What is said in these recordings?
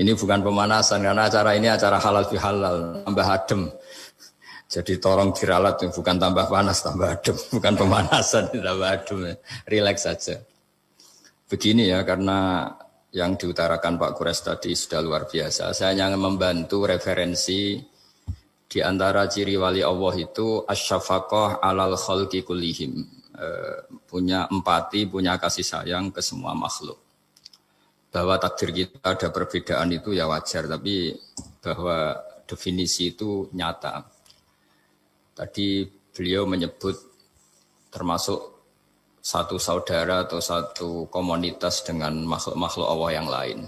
Ini bukan pemanasan karena acara ini acara halal bihalal, tambah adem. Jadi tolong diralat, bukan tambah panas, tambah adem, bukan pemanasan, tambah adem. Rileks saja. Begini ya, karena yang diutarakan Pak Kures tadi sudah luar biasa. Saya hanya membantu referensi di antara ciri wali Allah itu asyafaqah alal khalqi kullihim. Punya empati, punya kasih sayang ke semua makhluk. Bahwa takdir kita ada perbedaan itu ya wajar, tapi bahwa definisi itu nyata. Tadi beliau menyebut termasuk satu saudara atau satu komunitas dengan makhluk-makhluk Allah yang lain.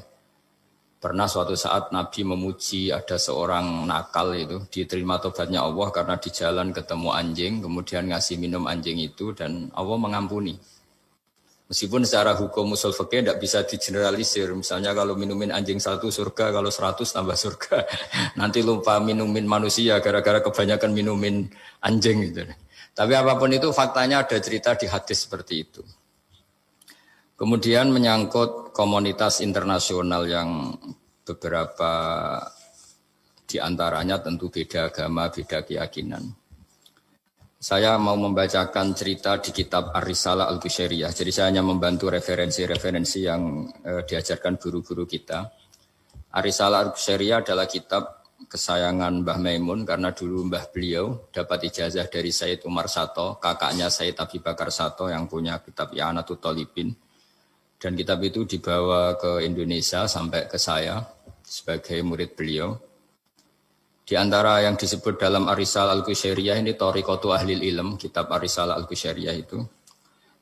Pernah suatu saat Nabi memuji ada seorang nakal itu, diterima tobatnya Allah karena di jalan ketemu anjing, kemudian ngasih minum anjing itu dan Allah mengampuni. Meskipun secara hukum usul fikih tidak bisa digeneralisir. Misalnya kalau minumin anjing 1 surga, kalau 100 tambah surga. Nanti lupa minumin manusia gara-gara kebanyakan minumin anjing gitu. Tapi apapun itu faktanya ada cerita di hadis seperti itu. Kemudian menyangkut komunitas internasional yang beberapa diantaranya tentu beda agama, beda keyakinan. Saya mau membacakan cerita di kitab Ar-Risalah Al-Qushairiyah. Jadi saya hanya membantu referensi-referensi yang diajarkan guru-guru kita. Ar-Risalah Al-Qushairiyah adalah kitab kesayangan Mbah Maimun karena dulu mbah beliau dapat ijazah dari Sayyid Umar Sato, kakaknya Sayyid Abi Bakar Sato yang punya kitab I'anatul Talibin. Dan kitab itu dibawa ke Indonesia sampai ke saya sebagai murid beliau. Di antara yang disebut dalam Ar-Risalah Al-Qushairiyah ini Thariqatu Ahlil Ilm, kitab Ar-Risalah Al-Qushairiyah itu.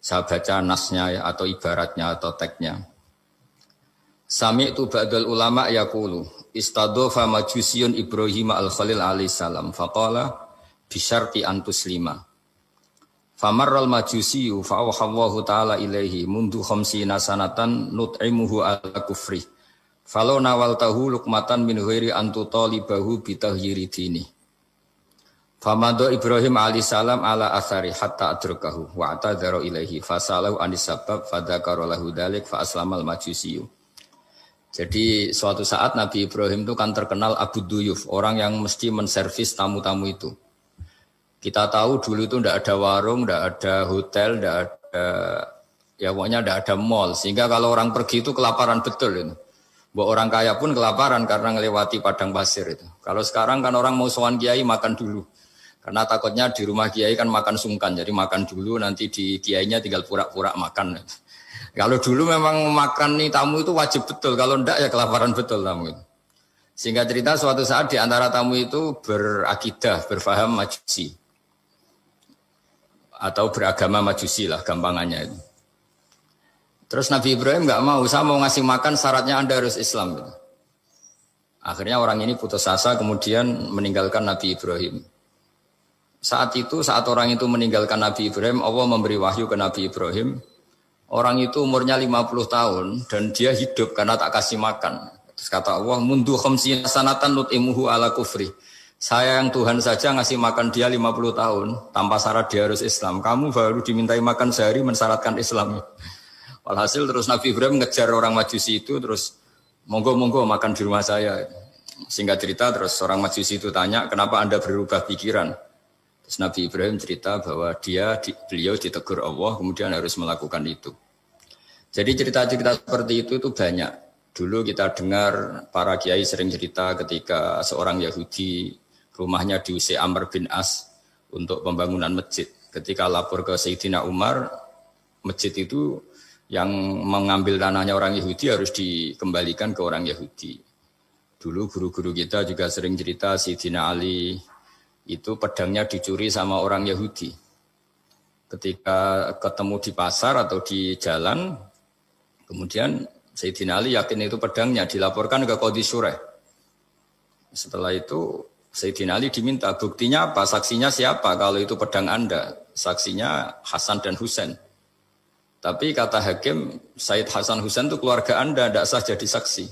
Saya baca nasnya ya, atau ibaratnya atau teksnya. Sami'tu ba'dal ulama yaqulu istadhafa majusiyun Ibrahim al-Khalil alaihi salam faqala bisyarti an tuslima. Famarral majusiyu fa'awhallahu ta'ala ilaihi mundu khamsina sanatan nut'imuhu ala kufri. Falau nawaltahu lukmatan min ghairi antu talibahu bitahyiri dini. Famado Ibrahim alaihissalam ala athari hatta adrakahu wa atadhara ilaihi fasalahu anis sabab fadzakara lahu dzalik fa aslamal majusiyu. Jadi suatu saat Nabi Ibrahim itu kan terkenal Abu Duyuf, orang yang mesti menservis tamu-tamu itu. Kita tahu dulu itu tidak ada warung, tidak ada hotel, tidak ada, ya pokoknya tidak ada mall. Sehingga kalau orang pergi itu kelaparan betul itu. Bahwa orang kaya pun kelaparan karena melewati padang pasir itu. Kalau sekarang kan orang mau sowan kiai makan dulu. Karena takutnya di rumah kiai kan makan sungkan. Jadi makan dulu nanti di kiainya tinggal pura-pura makan. Kalau dulu memang makan nih tamu itu wajib betul. Kalau enggak ya kelaparan betul tamu itu. Sehingga cerita suatu saat di antara tamu itu berakidah, berfaham majusi. Atau beragama majusi lah gampangannya itu. Terus Nabi Ibrahim enggak mau, saya mau ngasih makan syaratnya Anda harus Islam. Gitu. Akhirnya orang ini putus asa kemudian meninggalkan Nabi Ibrahim. Saat orang itu meninggalkan Nabi Ibrahim, Allah memberi wahyu ke Nabi Ibrahim. Orang itu umurnya 50 tahun dan dia hidup karena tak kasih makan. Terus kata Allah, mundu khamsina sanatan nut'imuhu ala kufri. Saya yang Tuhan saja ngasih makan dia 50 tahun tanpa syarat dia harus Islam. Kamu baru dimintai makan sehari mensyaratkan Islam. Walhasil terus Nabi Ibrahim ngejar orang majusi itu terus monggo-monggo makan di rumah saya. Singkat cerita terus orang majusi itu tanya kenapa Anda berubah pikiran. Terus Nabi Ibrahim cerita bahwa beliau ditegur Allah kemudian harus melakukan itu. Jadi cerita-cerita seperti itu banyak. Dulu kita dengar para kiai sering cerita ketika seorang Yahudi rumahnya diusir Amr bin As untuk pembangunan masjid. Ketika lapor ke Sayyidina Umar, masjid itu yang mengambil tanahnya orang Yahudi harus dikembalikan ke orang Yahudi. Dulu guru-guru kita juga sering cerita Sayyidina Ali itu pedangnya dicuri sama orang Yahudi. Ketika ketemu di pasar atau di jalan, kemudian Sayyidina Ali yakin itu pedangnya, dilaporkan ke Qadhi Syureh. Setelah itu Sayyidina Ali diminta, buktinya apa? Saksinya siapa? Kalau itu pedang Anda, saksinya Hasan dan Husain. Tapi kata hakim, Sayyid Hasan Husain itu keluarga Anda, tidak sah jadi saksi.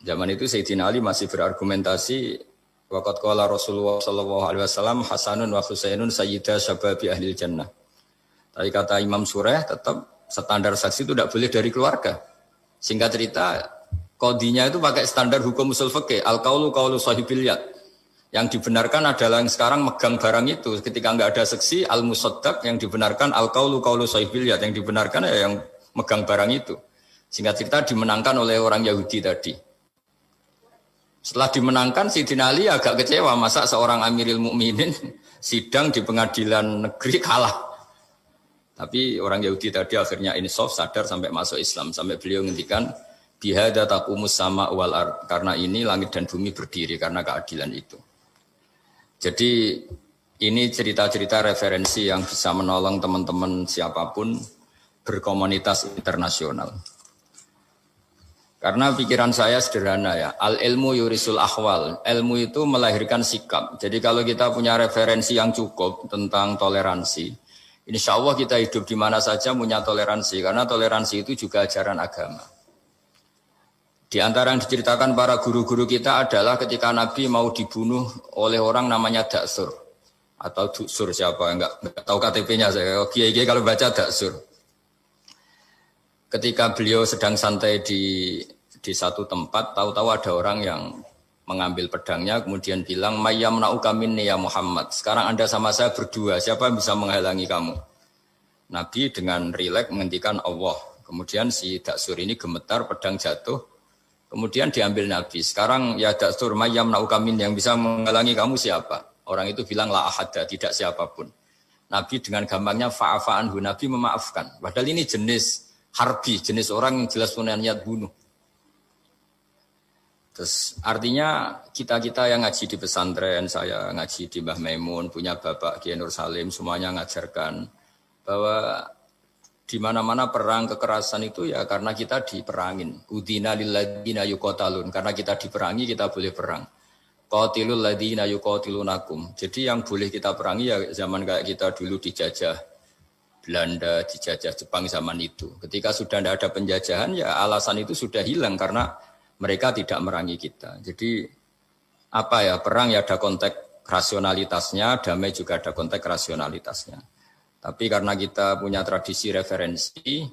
Zaman itu Sayyidina Ali masih berargumentasi, waqad qala Rasulullah sallallahu alaihi wasallam Hasanun wa Husainun sayyida syababi ahlil jannah. Tapi kata Imam Sureh tetap standar saksi itu tidak boleh dari keluarga. Singkat cerita, Qadhinya itu pakai standar hukum usul fikih, al-qaulu qaulu sahibil yad. Yang dibenarkan adalah yang sekarang megang barang itu. Ketika nggak ada saksi, al-musaddaq yang dibenarkan al-qaulu qaulu sahibil yad. Yang dibenarkan ya yang megang barang itu. Singkat cerita dimenangkan oleh orang Yahudi tadi. Setelah dimenangkan, Sayyidina Ali agak kecewa. Masa seorang Amirul Mukminin sidang di pengadilan negeri kalah. Tapi orang Yahudi tadi akhirnya insaf, sadar sampai masuk Islam. Sampai beliau ngendikan, bihada taqumus sama wal ard. Karena ini langit dan bumi berdiri, karena keadilan itu. Jadi ini cerita-cerita referensi yang bisa menolong teman-teman siapapun berkomunitas internasional. Karena pikiran saya sederhana ya, al-ilmu yurisul ahwal, ilmu itu melahirkan sikap. Jadi kalau kita punya referensi yang cukup tentang toleransi, insya Allah kita hidup di mana saja punya toleransi, karena toleransi itu juga ajaran agama. Di antara yang diceritakan para guru-guru kita adalah ketika Nabi mau dibunuh oleh orang namanya Daksur. Atau Duksur siapa, enggak tahu KTP-nya saya, kiai-kiai kalau baca Daksur. Ketika beliau sedang santai di satu tempat, tahu-tahu ada orang yang mengambil pedangnya, kemudian bilang, mayyamna'uka minni ya Muhammad. Sekarang Anda sama saya berdua, siapa yang bisa menghalangi kamu? Nabi dengan rileks menghentikan Allah. Kemudian si Daksur ini gemetar, pedang jatuh. Kemudian diambil Nabi. Sekarang ya Daksur, mayyamna'uka minni, yang bisa menghalangi kamu siapa? Orang itu bilang, la ahada, tidak siapapun. Nabi dengan gampangnya fa'afa'anhu, Nabi memaafkan. Padahal ini jenis harbi, jenis orang yang jelas punya niat bunuh. Terus artinya kita-kita yang ngaji di pesantren, saya ngaji di Mbah Maimun, punya Bapak Kiai Nur Salim, semuanya ngajarkan bahwa di mana-mana perang kekerasan itu ya karena kita diperangin. Udina lilladzina yuqatalun, karena kita diperangi kita boleh perang. Qatilul ladzina yuqatilunakum. Jadi yang boleh kita perangi ya zaman kayak kita dulu dijajah Belanda, dijajah Jepang zaman itu. Ketika sudah tidak ada penjajahan ya alasan itu sudah hilang karena mereka tidak merangi kita. Jadi apa ya, perang ya ada konteks rasionalitasnya, damai juga ada konteks rasionalitasnya. Tapi karena kita punya tradisi referensi,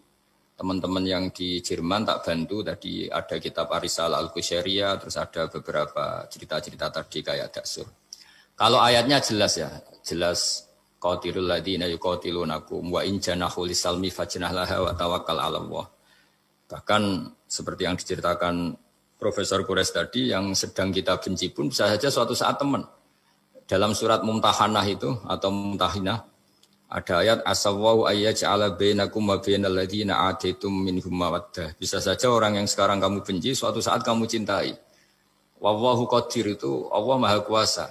teman-teman yang di Jerman tak bantu, tadi ada kitab Ar-Risalah Al-Qushairiyah, terus ada beberapa cerita-cerita tadi kayak Daksur. Kalau ayatnya jelas ya, jelas qatilul ladzina yuqatilunakum wa in janahu lisalmi fajnah laha wa tawakkal 'ala Allah. Bahkan seperti yang diceritakan Profesor Quraisy tadi, yang sedang kita benci pun bisa saja suatu saat teman. Dalam surat Mumtahanah itu atau Mumtahinah ada ayat asawwau ayyaj'ala bainakum wa bainal ladzina ataitum minhum mawaddah. Bisa saja orang yang sekarang kamu benci suatu saat kamu cintai. Wallahu qadir, itu Allah Maha Kuasa.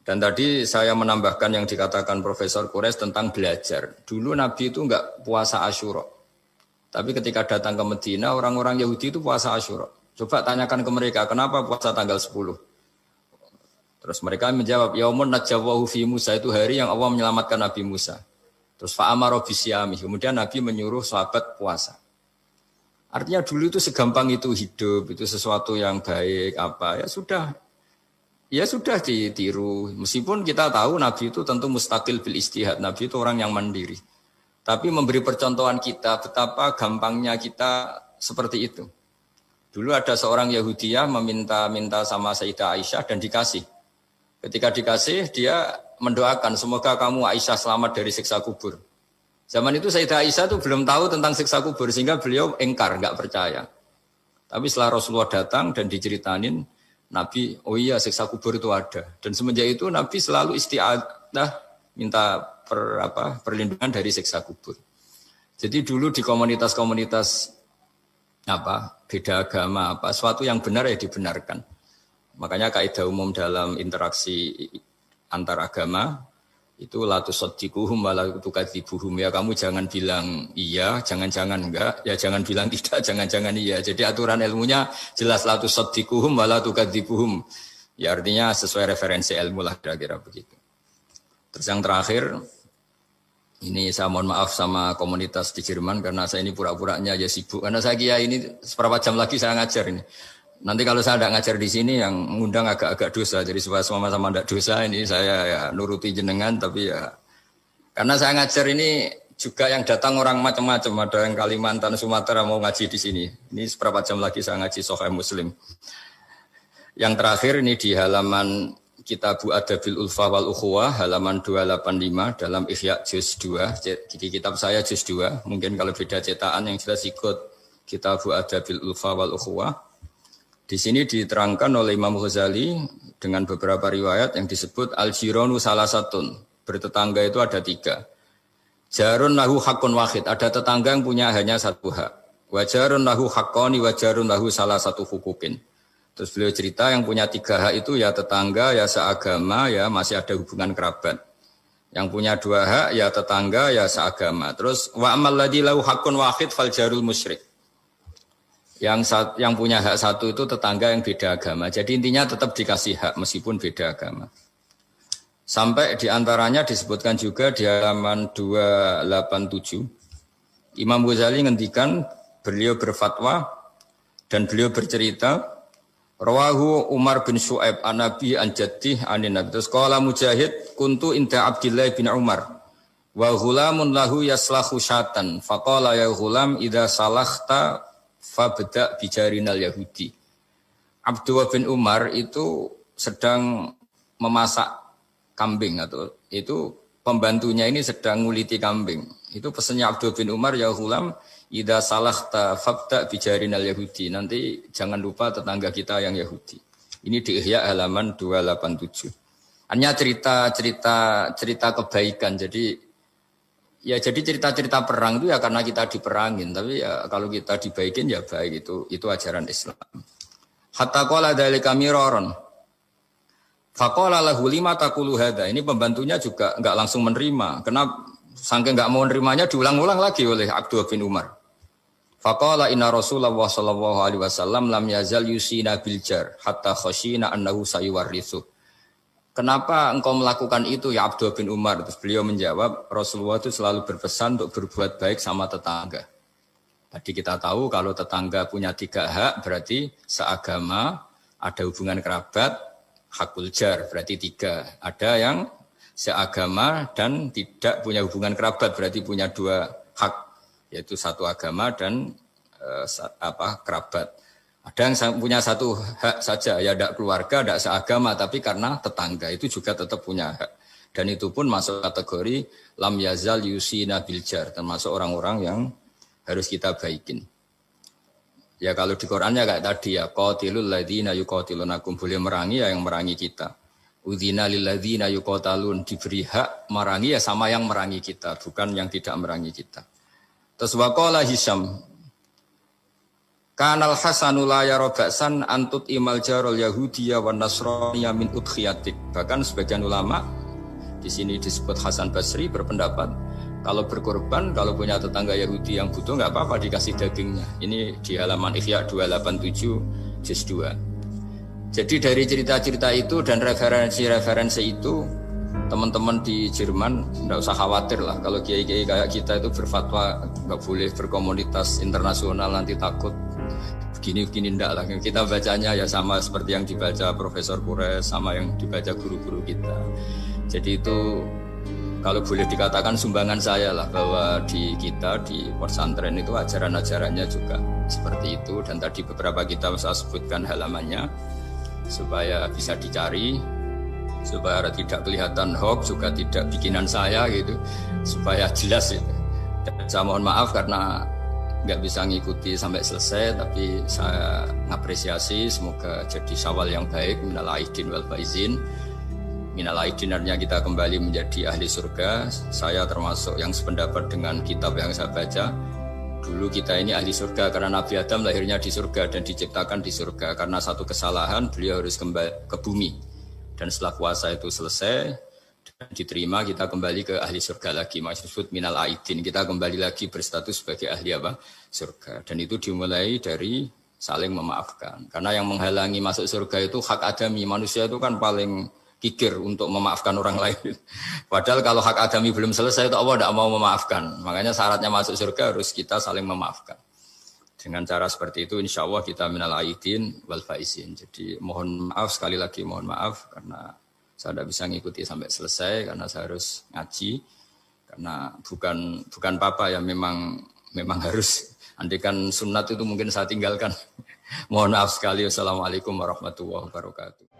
Dan tadi saya menambahkan yang dikatakan Profesor Quraisy tentang belajar. Dulu Nabi itu enggak puasa Asyura. Tapi ketika datang ke Medina, orang-orang Yahudi itu puasa Asyura. Coba tanyakan ke mereka, kenapa puasa tanggal 10? Terus mereka menjawab, yaumun najawwahu fi Musa, itu hari yang Allah menyelamatkan Nabi Musa. Terus fa'amara bisyami, kemudian Nabi menyuruh sahabat puasa. Artinya dulu itu segampang itu hidup, itu sesuatu yang baik, apa ya sudah ditiru. Meskipun kita tahu Nabi itu tentu mustaqil bil istihad, Nabi itu orang yang mandiri. Tapi memberi percontohan kita betapa gampangnya kita seperti itu. Dulu ada seorang Yahudiyah meminta sama Sayyidah Aisyah dan dikasih. Ketika dikasih, dia mendoakan semoga kamu Aisyah selamat dari siksa kubur. Zaman itu Sayyidah Aisyah itu belum tahu tentang siksa kubur sehingga beliau engkar, enggak percaya. Tapi setelah Rasulullah datang dan diceritanin, Nabi, oh iya siksa kubur itu ada. Dan semenjak itu Nabi selalu isti'adah minta perlindungan dari siksa kubur. Jadi dulu di komunitas-komunitas beda agama suatu yang benar ya dibenarkan. Makanya kaidah umum dalam interaksi antar agama itu la tusaddiquhum wa la tukadzibuhum, ya kamu jangan bilang iya, jangan-jangan enggak, ya jangan bilang tidak, jangan-jangan iya. Jadi aturan ilmunya jelas la tusaddiquhum wa la tukadzibuhum. Ya artinya sesuai referensi ilmu lah kira-kira begitu. Terus yang terakhir, ini saya mohon maaf sama komunitas di Jerman karena saya ini pura-puranya aja sibuk. Karena saya kira ini seberapa jam lagi saya ngajar ini. Nanti kalau saya tidak ngajar di sini yang ngundang agak-agak dosa. Jadi supaya sama-sama tidak dosa ini saya ya nuruti jenengan. Tapi ya karena saya ngajar ini juga yang datang orang macam-macam. Ada yang Kalimantan, Sumatera mau ngaji di sini. Ini seberapa jam lagi saya ngaji Sahih Muslim. Yang terakhir ini di halaman Kitabu Adabil Ulfa wal Ukhuwah halaman 285 dalam Ihya juz 2. Jadi kitab saya juz 2. Mungkin kalau beda cetakan yang jelas ikut Kitabu Adabil Ulfa wal Ukhuwah. Di sini diterangkan oleh Imam Ghazali dengan beberapa riwayat yang disebut al-jiranu salasatun. Bertetangga itu ada 3. Jarun lahu hakun wahid. Ada tetangga yang punya hanya 1 hak. Wajarun lahu haqqani wajarun lahu salah satu hukukin. Terus beliau cerita yang punya 3 hak itu ya tetangga, ya seagama, ya masih ada hubungan kerabat. Yang punya 2 hak ya tetangga, ya seagama. Terus wa amal ladzi lahu haqqun wahid fal jarul musyrik. Yang punya hak 1 itu tetangga yang beda agama. Jadi intinya tetap dikasih hak meskipun beda agama. Sampai diantaranya disebutkan juga di halaman 287. Imam Ghazali ngendikan beliau berfatwa dan beliau bercerita Rawahu Umar bin Syu'aib an Nabi an Jaddih anin Nabi. Terus qala Mujahid kuntu inda Abdillah bin Umar wa ghulamun lahu yaslahu syatan faqala ya ghulam idza salakhta fabda bijarinal yahudi. Abdullah bin Umar itu sedang memasak kambing atau itu pembantunya ini sedang nguliti kambing. Itu pesannya Abdullah bin Umar ya ghulam idza salakhta fabda bijarinal yahudi. Nanti jangan lupa tetangga kita yang Yahudi. Ini di Ihya halaman 287. Hanya cerita kebaikan. Jadi cerita-cerita perang itu ya karena kita diperangin, tapi ya kalau kita dibaikin ya baik, itu ajaran Islam. Hatta qala dzalika miraron. Faqala lahu lima taqulu hadza. Ini pembantunya juga enggak langsung menerima. Kenapa saking enggak mau nerimanya diulang-ulang lagi oleh Abdullah bin Umar. Faqala inna Rasulullah sallallahu alaihi wasallam lam yazal yusina bil jar hatta khashina annahu sayuwarrithu. Kenapa engkau melakukan itu ya Abdullah bin Umar? Terus beliau menjawab, Rasulullah itu selalu berpesan untuk berbuat baik sama tetangga. Tadi kita tahu kalau tetangga punya 3 hak berarti seagama, ada hubungan kerabat, hakul jar berarti 3. Ada yang seagama dan tidak punya hubungan kerabat berarti punya 2 hak. Yaitu 1 agama dan kerabat. Ada yang punya 1 hak saja, ya tidak keluarga, tidak seagama, tapi karena tetangga itu juga tetap punya hak. Dan itu pun masuk kategori lam yazal yusina bil jar, termasuk orang-orang yang harus kita baikin. Ya kalau di Qur'annya kayak tadi ya, qatilul ladzina yuqatilunakum, boleh merangi ya yang merangi kita. Udzina lil ladzina yuqatalun, diberi hak merangi ya sama yang merangi kita, bukan yang tidak merangi kita. Terus waqala Hisyam Kanal Hasanu la yara ba'san antut imal jarul yahudiyya wan nasraniyya min udkhiyatik. Bahkan sebagian ulama di sini disebut Hasan Basri berpendapat kalau berkorban, kalau punya tetangga Yahudi yang butuh enggak apa-apa dikasih dagingnya. Ini di halaman Ihya 287 juz 2. Jadi dari cerita-cerita itu dan referensi-referensi itu teman-teman di Jerman tidak usah khawatir lah kalau kiai-kiai kayak kita itu berfatwa nggak boleh berkomunitas internasional nanti takut begini-begini enggak lah. Kita bacanya ya sama seperti yang dibaca Profesor Kures, sama yang dibaca guru-guru kita. Jadi itu kalau boleh dikatakan sumbangan saya lah bahwa di kita di pesantren itu ajaran-ajarannya juga seperti itu. Dan tadi beberapa kita saya sebutkan halamannya supaya bisa dicari, supaya tidak kelihatan hoax, juga tidak bikinan saya gitu, supaya jelas itu. Dan saya mohon maaf karena nggak bisa ngikuti sampai selesai, tapi saya ngapresiasi, semoga jadi syawal yang baik. Minal aidin wal faizin. Minal aidin artinya kita kembali menjadi ahli surga. Saya termasuk yang sependapat dengan kitab yang saya baca. Dulu kita ini ahli surga karena Nabi Adam lahirnya di surga dan diciptakan di surga. Karena satu kesalahan beliau harus kembali ke bumi. Dan setelah puasa itu selesai dan diterima, kita kembali ke ahli surga lagi. Maksud minal aidin, kita kembali lagi berstatus sebagai ahli surga. Dan itu dimulai dari saling memaafkan. Karena yang menghalangi masuk surga itu hak adami. Manusia itu kan paling kikir untuk memaafkan orang lain. Padahal kalau hak adami belum selesai itu Allah tidak mau memaafkan. Makanya syaratnya masuk surga harus kita saling memaafkan. Dengan cara seperti itu insya Allah kita minal aidin wal faizin. Jadi mohon maaf, sekali lagi mohon maaf karena saya tidak bisa ngikuti sampai selesai karena saya harus ngaji. Karena bukan papa ya, memang harus. Andai kan sunat itu mungkin saya tinggalkan. Mohon maaf sekali. Wassalamualaikum warahmatullahi wabarakatuh.